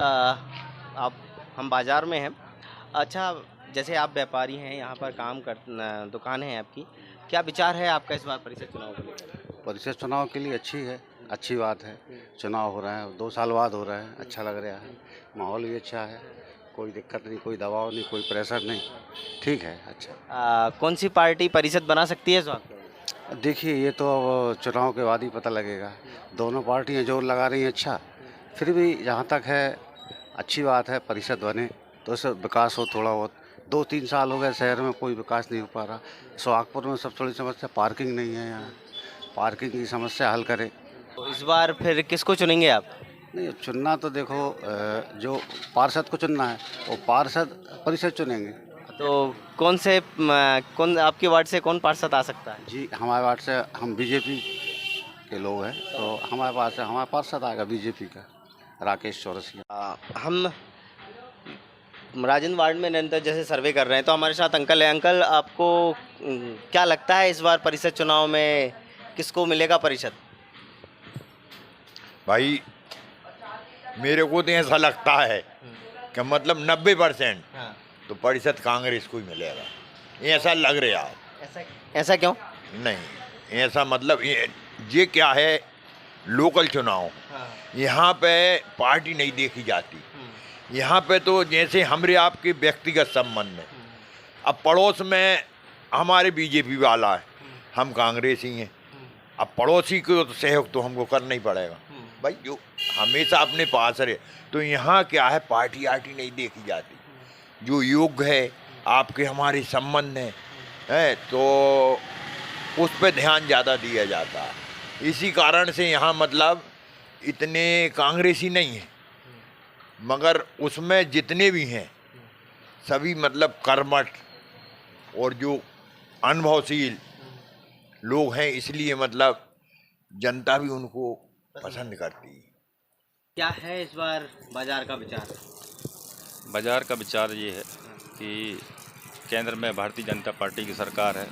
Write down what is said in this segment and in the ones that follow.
आप हम बाज़ार में हैं। अच्छा, जैसे आप व्यापारी हैं, यहाँ पर काम कर दुकान है आपकी। क्या विचार है आपका इस बार परिषद चुनाव को लेकर? परिषद चुनाव के लिए अच्छी है, अच्छी बात है। चुनाव हो रहे हैं, 2 साल बाद हो रहे हैं, अच्छा लग रहा है। माहौल भी अच्छा है, कोई दिक्कत नहीं, कोई दबाव नहीं, कोई प्रेशर नहीं, ठीक है, अच्छा। कौन सी पार्टी परिषद बना सकती है इस बार? देखिए ये तो अब चुनाव के बाद ही पता लगेगा। दोनों पार्टियां जोर लगा रही हैं अच्छा, फिर भी जहाँ तक है अच्छी बात है परिषद बने तो इससे विकास हो थोड़ा बहुत। 2-3 साल हो गए शहर में कोई विकास नहीं हो पा रहा। सोहागपुर में सबसे बड़ी समस्या पार्किंग नहीं है यहाँ, पार्किंग की समस्या हल करे। तो इस बार फिर किसको चुनेंगे आप? नहीं चुनना तो देखो जो पार्षद को चुनना है वो पार्षद परिषद चुनेंगे। तो कौन आपके वार्ड से कौन पार्षद आ सकता है? जी हमारे वार्ड से हम बीजेपी के लोग हैं तो हमारे पास से हमारे पार्षद आएगा बीजेपी का राकेश चौरसिया। हम राजन वार्ड में निरंतर जैसे सर्वे कर रहे हैं, तो हमारे साथ अंकल है। अंकल, आपको क्या लगता है इस बार परिषद चुनाव में किसको मिलेगा परिषद? भाई मेरे को तो ऐसा लगता है कि मतलब 90% हाँ। तो परिषद कांग्रेस को ही मिलेगा, ऐसा लग रहा है। ऐसा क्यों? नहीं ऐसा मतलब ये क्या है, लोकल चुनाव हाँ। यहाँ पे पार्टी नहीं देखी जाती। यहाँ पे तो जैसे हमरे आपके व्यक्तिगत संबंध है। अब पड़ोस में हमारे बीजेपी वाला है, हम कांग्रेस ही हैं। अब पड़ोसी को तो सहयोग तो हमको करना ही पड़ेगा भाई, जो हमेशा अपने पास रहे। तो यहाँ क्या है, पार्टी आर्टी नहीं देखी जाती, जो योग्य है आपके हमारे संबंध है तो उस पर ध्यान ज़्यादा दिया जाता है। इसी कारण से यहाँ मतलब इतने कांग्रेसी नहीं है, मगर उसमें जितने भी हैं सभी मतलब कर्मठ और जो अनुभवशील लोग हैं, इसलिए मतलब जनता भी उनको पसंद करती है। क्या है इस बार बाजार का विचार? बाजार का विचार ये है कि केंद्र में भारतीय जनता पार्टी की सरकार है,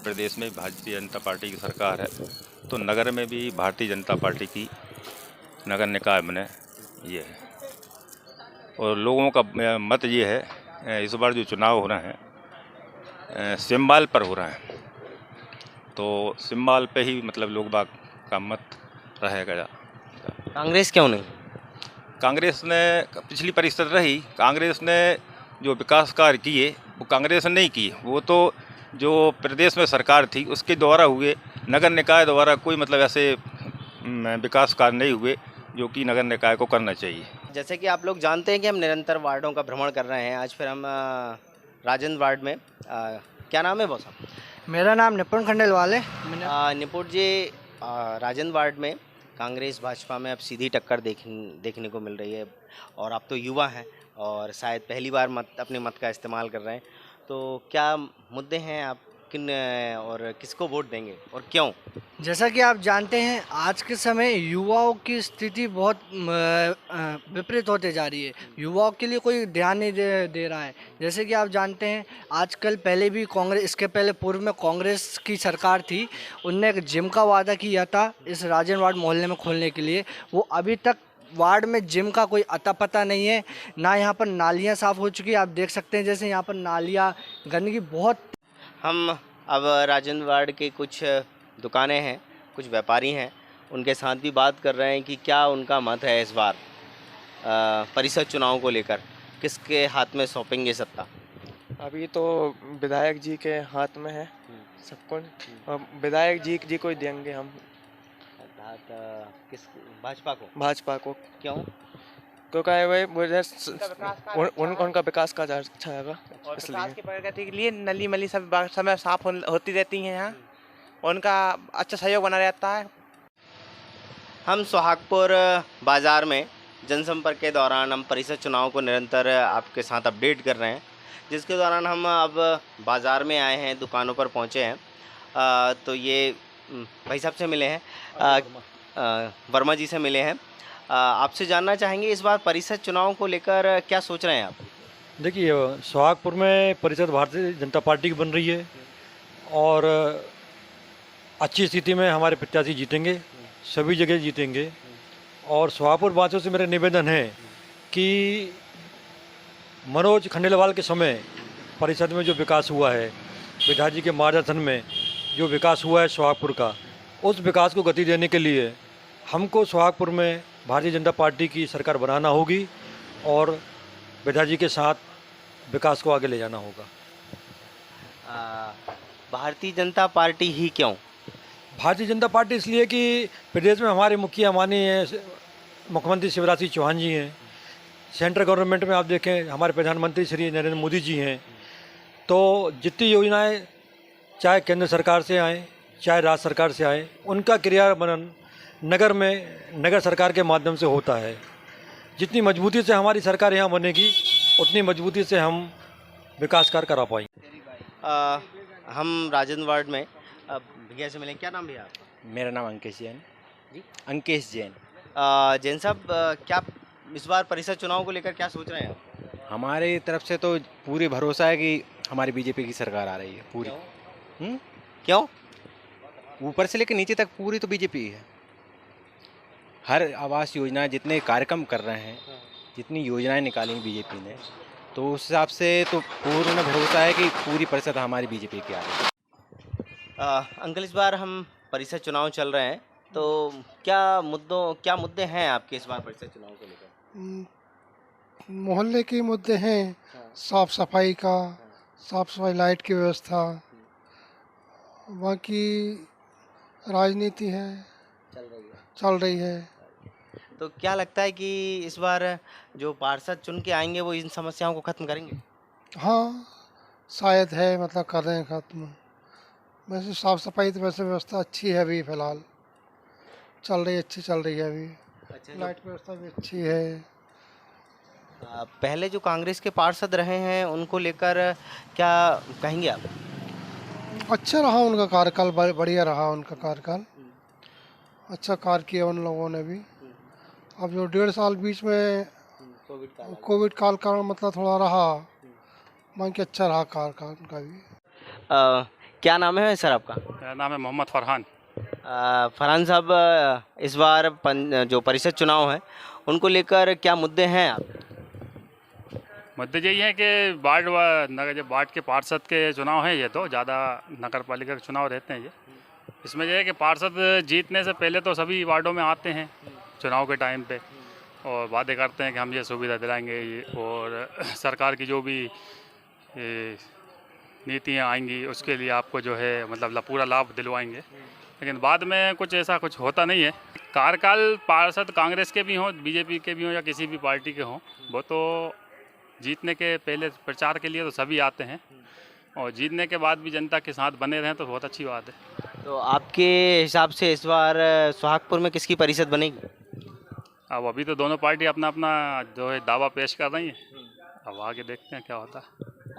प्रदेश में भी भारतीय जनता पार्टी की सरकार है, तो नगर में भी भारतीय जनता पार्टी की नगर निकाय बने, ये है। और लोगों का मत ये है, इस बार जो चुनाव हो रहे हैं सिंबल पर हो रहे हैं, तो सिंबल पे ही मतलब लोग बाग का मत रहेगा। कांग्रेस क्यों नहीं? कांग्रेस ने पिछली परिषद रही, कांग्रेस ने जो विकास कार्य किए वो कांग्रेस ने नहीं किए, वो तो जो प्रदेश में सरकार थी उसके द्वारा हुए, नगर निकाय द्वारा कोई मतलब ऐसे विकास कार्य नहीं हुए जो कि नगर निकाय को करना चाहिए। जैसे कि आप लोग जानते हैं कि हम निरंतर वार्डों का भ्रमण कर रहे हैं। आज फिर हम राजन वार्ड में क्या नाम है बॉस? मेरा नाम निपुण खंडेलवाल है। निपुण जी, राजन वार्ड में कांग्रेस भाजपा में अब सीधी टक्कर देखने को मिल रही है, और आप तो युवा हैं और शायद पहली बार अपने मत का इस्तेमाल कर रहे हैं, तो क्या मुद्दे हैं, आप किन और किसको वोट देंगे और क्यों? जैसा कि आप जानते हैं आज के समय युवाओं की स्थिति बहुत विपरीत होते जा रही है। युवाओं के लिए कोई ध्यान नहीं दे रहा है। जैसे कि आप जानते हैं आजकल, पहले भी कांग्रेस, इसके पहले पूर्व में कांग्रेस की सरकार थी, उनने एक जिम का वादा किया था इस राजन वार्ड मोहल्ले में खोलने के लिए। वो अभी तक वार्ड में जिम का कोई अता पता नहीं है, ना यहाँ पर नालियाँ साफ़ हो चुकी है। आप देख सकते हैं जैसे यहाँ पर नालियाँ, गंदगी बहुत। हम अब राजन वार्ड के कुछ दुकानें हैं, कुछ व्यापारी हैं, उनके साथ भी बात कर रहे हैं कि क्या उनका मत है इस बार परिषद चुनाव को लेकर, किसके हाथ में सौंपेंगे सत्ता? अभी तो विधायक जी के हाथ में है सबको, विधायक जी को ही देंगे हम। किस भाजपा को? भाजपा को। क्यों? क्योंकि उनका विकास का अच्छा है, विकास की प्रगति के लिए नली मली सब समय साफ होती रहती हैं यहाँ, उनका अच्छा सहयोग बना रहता है। हम सोहागपुर बाज़ार में जनसंपर्क के दौरान हम परिषद चुनाव को निरंतर आपके साथ अपडेट कर रहे हैं, जिसके दौरान हम अब बाज़ार में आए हैं, दुकानों पर पहुँचे हैं। तो ये भाई साहब से मिले हैं, वर्मा जी से मिले हैं। आपसे जानना चाहेंगे इस बार परिषद चुनाव को लेकर क्या सोच रहे हैं आप? देखिए सोहागपुर में परिषद भारतीय जनता पार्टी की बन रही है और अच्छी स्थिति में हमारे प्रत्याशी जीतेंगे, सभी जगह जीतेंगे। और सोहागपुर वासियों से मेरा निवेदन है कि मनोज खंडेलवाल के समय परिषद में जो विकास हुआ है, विधायक जी के मार्गदर्शन में जो विकास हुआ है सोहागपुर का, उस विकास को गति देने के लिए हमको सोहागपुर में भारतीय जनता पार्टी की सरकार बनाना होगी और विधायक जी के साथ विकास को आगे ले जाना होगा। भारतीय जनता पार्टी ही क्यों? भारतीय जनता पार्टी इसलिए कि प्रदेश में हमारे मुखिया माननीय मुख्यमंत्री शिवराज सिंह चौहान जी हैं। सेंट्रल गवर्नमेंट में आप देखें हमारे प्रधानमंत्री श्री नरेंद्र मोदी जी हैं। तो जितनी योजनाएं चाहे केंद्र सरकार से आएँ चाहे राज्य सरकार से आएँ, उनका क्रियान्वयन नगर सरकार के माध्यम से होता है। जितनी मजबूती से हमारी सरकार यहाँ बनेगी उतनी मजबूती से हम विकास कार्य करा पाएंगे। हम राजन वार्ड में भैया से मिलें। क्या नाम भैया आपका? मेरा नाम अंकेश जैन जी, अंकेश जैन। जैन साहब, क्या इस बार परिषद चुनाव को लेकर क्या सोच रहे हैं आप? हमारी तरफ से तो पूरी भरोसा है कि हमारी बीजेपी की सरकार आ रही है पूरी। क्यों? ऊपर से लेकर नीचे तक पूरी तो बीजेपी है। हर आवास योजना जितने कार्यक्रम कर रहे हैं, जितनी योजनाएं निकाली बीजेपी ने, तो उस हिसाब से तो पूर्ण भरोसा है कि पूरी परिषद हमारी बीजेपी की आ रही है। अंकल, इस बार हम परिषद चुनाव चल रहे हैं, तो क्या मुद्दे हैं आपके इस बार परिषद चुनाव को लेकर? मोहल्ले के मुद्दे हैं, साफ सफाई का, साफ सफाई, लाइट की व्यवस्था, बाकी राजनीति है, चल रही है। तो क्या लगता है कि इस बार जो पार्षद चुन के आएंगे वो इन समस्याओं को खत्म करेंगे? हाँ, शायद है, मतलब कर रहे हैं खत्म। वैसे साफ सफाई तो वैसे व्यवस्था अच्छी है, अभी फ़िलहाल अच्छी चल रही है अभी। अच्छा, लाइट व्यवस्था भी अच्छी है। पहले जो कांग्रेस के पार्षद रहे हैं उनको लेकर क्या कहेंगे आप? अच्छा रहा उनका कार्यकाल, बढ़िया रहा उनका कार्यकाल, अच्छा कार्य किया उन लोगों ने भी। अब जो 1.5 साल बीच में कोविड काल का मतलब थोड़ा रहा, बाकी अच्छा रहा कार्यकाल उनका भी। क्या नाम है सर आपका? मेरा नाम है मोहम्मद फरहान। फरहान साहब, इस बार जो परिषद चुनाव है उनको लेकर क्या मुद्दे हैं आप? मुद्दे यही है कि वार्ड के पार्षद के चुनाव हैं। ये तो ज़्यादा नगर पालिका के चुनाव रहते हैं। इसमें यह है कि पार्षद जीतने से पहले तो सभी वार्डों में आते हैं चुनाव के टाइम पे और वादे करते हैं कि हम ये सुविधा दिलाएंगे और सरकार की जो भी नीतियाँ आएंगी उसके लिए आपको जो है मतलब पूरा लाभ दिलवाएंगे, लेकिन बाद में ऐसा कुछ होता नहीं है। कार्यकाल पार्षद कांग्रेस के भी हों, बीजेपी के भी हों या किसी भी पार्टी के हों, वो तो जीतने के पहले प्रचार के लिए तो सभी आते हैं और जीतने के बाद भी जनता के साथ बने रहें तो बहुत अच्छी बात है। तो आपके हिसाब से इस बार सोहागपुर में किसकी परिषद बनेगी? अब अभी तो दोनों पार्टी अपना अपना जो है दावा पेश कर रही हैं, अब आगे देखते हैं क्या होता है।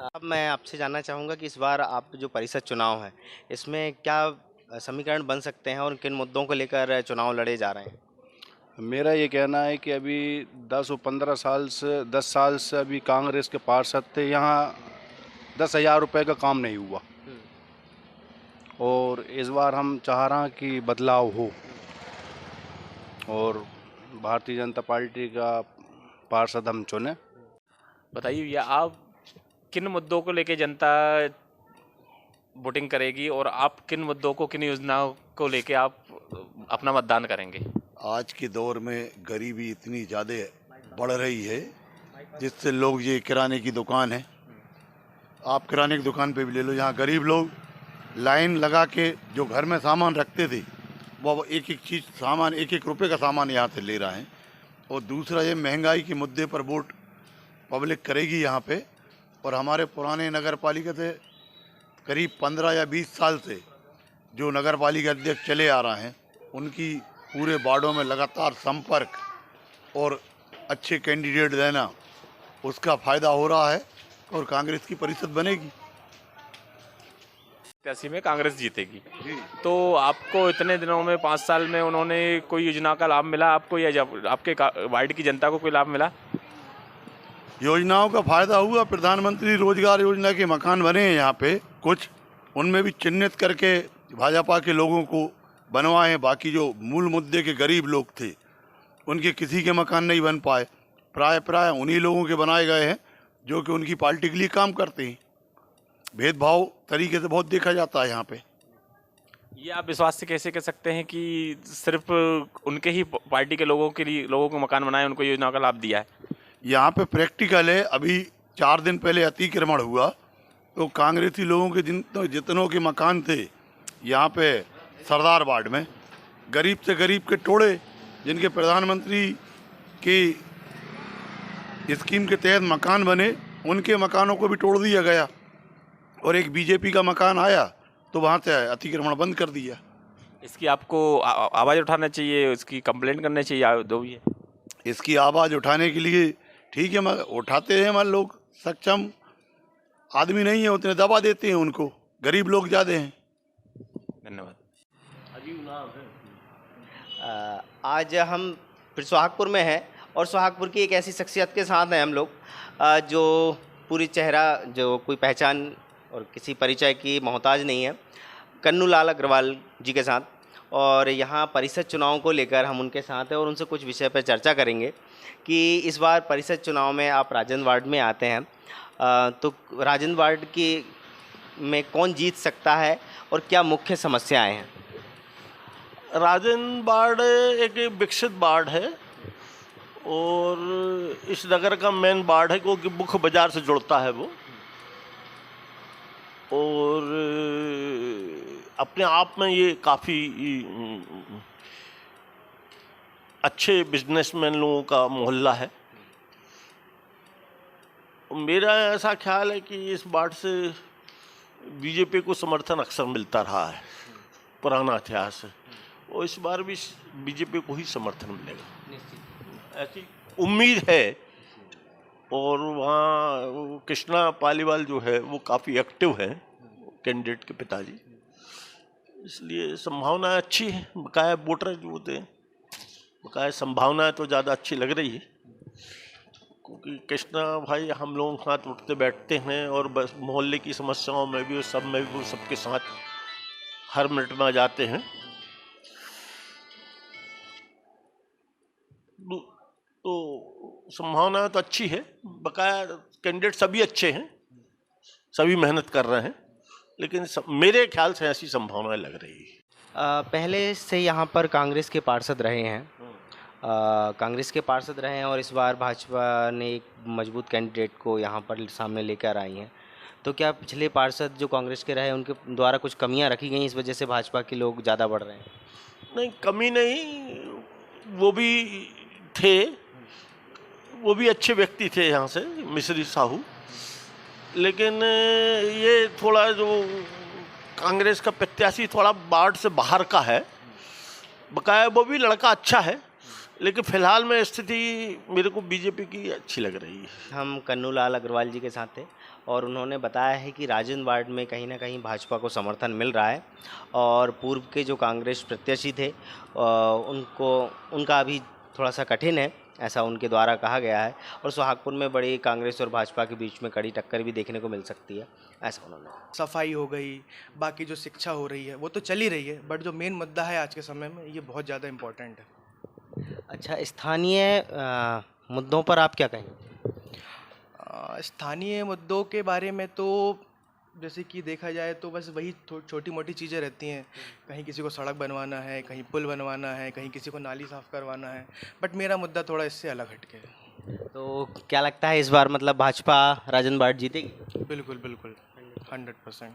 अब मैं आपसे जानना चाहूँगा कि इस बार आप जो परिषद चुनाव है इसमें क्या समीकरण बन सकते हैं और किन मुद्दों को लेकर चुनाव लड़े जा रहे हैं? मेरा ये कहना है कि अभी 10 साल से अभी कांग्रेस के पार्षद थे, यहाँ 10,000 रुपये का काम नहीं हुआ और इस बार हम चाह रहे हैं कि बदलाव हो और भारतीय जनता पार्टी का पार्षद हम चुने। बताइए भैया, आप किन मुद्दों को लेके जनता वोटिंग करेगी और आप किन मुद्दों को, किन योजनाओं को लेके आप अपना मतदान करेंगे? आज के दौर में गरीबी इतनी ज़्यादा बढ़ रही है जिससे लोग, ये किराने की दुकान है, आप किराने की दुकान पे भी ले लो, यहाँ गरीब लोग लाइन लगा के जो घर में सामान रखते थे वो एक एक रुपए का सामान यहाँ से ले रहे हैं। और दूसरा, ये महंगाई के मुद्दे पर वोट पब्लिक करेगी यहाँ पे। और हमारे पुराने नगर पालिका से करीब 15 या 20 साल से जो नगर पालिका अध्यक्ष चले आ रहे हैं, उनकी पूरे वार्डों में लगातार संपर्क और अच्छे कैंडिडेट देना, उसका फ़ायदा हो रहा है और कांग्रेस की परिषद बनेगी। 87 में कांग्रेस जीतेगी। तो आपको इतने दिनों में 5 साल में उन्होंने कोई योजना का लाभ मिला आपको, या जब आपके वार्ड की जनता को कोई लाभ मिला? योजनाओं का फ़ायदा हुआ। प्रधानमंत्री रोजगार योजना के मकान बने हैं यहाँ पे कुछ, उनमें भी चिन्हित करके भाजपा के लोगों को बनवाए। बाकी जो मूल मुद्दे के गरीब लोग थे उनके किसी के मकान नहीं बन पाए। प्राय उन्हीं लोगों के बनाए गए हैं जो कि उनकी पार्टी के लिए काम करते हैं। भेदभाव तरीके से बहुत देखा जाता है यहाँ पे। ये आप विश्वास से कैसे कह सकते हैं कि सिर्फ उनके ही पार्टी के लोगों के लिए, लोगों को मकान बनाए, उनको योजना का लाभ दिया है? यहाँ पे प्रैक्टिकल है। अभी 4 दिन पहले अतिक्रमण हुआ तो कांग्रेसी लोगों के जितनों के मकान थे यहाँ पे सरदार वार्ड में, गरीब से गरीब के टोड़े जिनके प्रधानमंत्री की स्कीम के तहत मकान बने, उनके मकानों को भी तोड़ दिया गया और एक बीजेपी का मकान आया तो वहाँ से अतिक्रमण बंद कर दिया। इसकी आपको आवाज़ उठाना चाहिए, इसकी कंप्लेंट करना चाहिए, दो भी है। इसकी आवाज़ उठाने के लिए ठीक है, मगर उठाते हैं, मान लोग सक्षम आदमी नहीं है, उतने दबा देते हैं उनको, गरीब लोग ज़्यादा हैं। धन्यवाद। आज हम फिर सोहागपुर में हैं और सोहागपुर की एक ऐसी शख्सियत के साथ हैं हम लोग जो पूरी चेहरा, जो कोई पहचान और किसी परिचय की मोहताज नहीं है, कन्नू लाल अग्रवाल जी के साथ। और यहाँ परिषद चुनाव को लेकर हम उनके साथ हैं और उनसे कुछ विषय पर चर्चा करेंगे कि इस बार परिषद चुनाव में आप राजन वार्ड में आते हैं, तो राजन वार्ड की में कौन जीत सकता है और क्या मुख्य समस्याएं हैं? राजन वार्ड एक विकसित वार्ड है और इस नगर का मेन वार्ड है क्योंकि मुख्य बाजार से जुड़ता है वो, और अपने आप में ये काफ़ी अच्छे बिजनेसमैन लोगों का मोहल्ला है। मेरा ऐसा ख्याल है कि इस वार्ड से बीजेपी को समर्थन अक्सर मिलता रहा है, पुराना इतिहास है, और इस बार भी बीजेपी को ही समर्थन मिलेगा ऐसी उम्मीद है। और वहाँ कृष्णा पालीवाल जो है वो काफ़ी एक्टिव है, कैंडिडेट के पिताजी, इसलिए संभावना अच्छी है। बकाया वोटर जो होते हैं, बकाया संभावनाएं तो ज़्यादा अच्छी लग रही है क्योंकि कृष्णा भाई हम लोगों के साथ उठते बैठते हैं और बस मोहल्ले की समस्याओं में भी, सब में भी वो सबके साथ हर मिनट में आ जाते हैं। तो संभावना तो अच्छी है। बकाया कैंडिडेट सभी अच्छे हैं, सभी मेहनत कर रहे हैं, लेकिन मेरे ख्याल से ऐसी संभावनाएं लग रही है। पहले से यहाँ पर कांग्रेस के पार्षद रहे हैं, कांग्रेस के पार्षद रहे हैं और इस बार भाजपा ने एक मजबूत कैंडिडेट को यहाँ पर सामने लेकर आई हैं, तो क्या पिछले पार्षद जो कांग्रेस के रहे उनके द्वारा कुछ कमियाँ रखी गई, इस वजह से भाजपा के लोग ज़्यादा बढ़ रहे हैं? नहीं, कमी नहीं, वो भी थे, वो भी अच्छे व्यक्ति थे यहाँ से, मिश्री साहू, लेकिन ये थोड़ा जो कांग्रेस का प्रत्याशी थोड़ा वार्ड से बाहर का है। बकाया वो भी लड़का अच्छा है, लेकिन फिलहाल में स्थिति मेरे को बीजेपी की अच्छी लग रही है। हम कन्नू लाल अग्रवाल जी के साथ थे और उन्होंने बताया है कि राजन वार्ड में कहीं ना कहीं भाजपा को समर्थन मिल रहा है और पूर्व के जो कांग्रेस प्रत्याशी थे उनका अभी थोड़ा सा कठिन है, ऐसा उनके द्वारा कहा गया है। और सोहागपुर में बड़ी कांग्रेस और भाजपा के बीच में कड़ी टक्कर भी देखने को मिल सकती है, ऐसा उन्होंने। सफाई हो गई, बाकी जो शिक्षा हो रही है वो तो चल ही रही है, बट जो मेन मुद्दा है आज के समय में ये बहुत ज़्यादा इम्पोर्टेंट है। अच्छा, स्थानीय मुद्दों पर आप क्या कहेंगे? स्थानीय मुद्दों के बारे में तो जैसे कि देखा जाए तो बस वही छोटी मोटी चीज़ें रहती हैं, कहीं किसी को सड़क बनवाना है, कहीं पुल बनवाना है, कहीं किसी को नाली साफ़ करवाना है, बट मेरा मुद्दा थोड़ा इससे अलग हटके है। तो क्या लगता है इस बार मतलब भाजपा राजन वार्ड जीतेगी? बिल्कुल बिल्कुल 100%।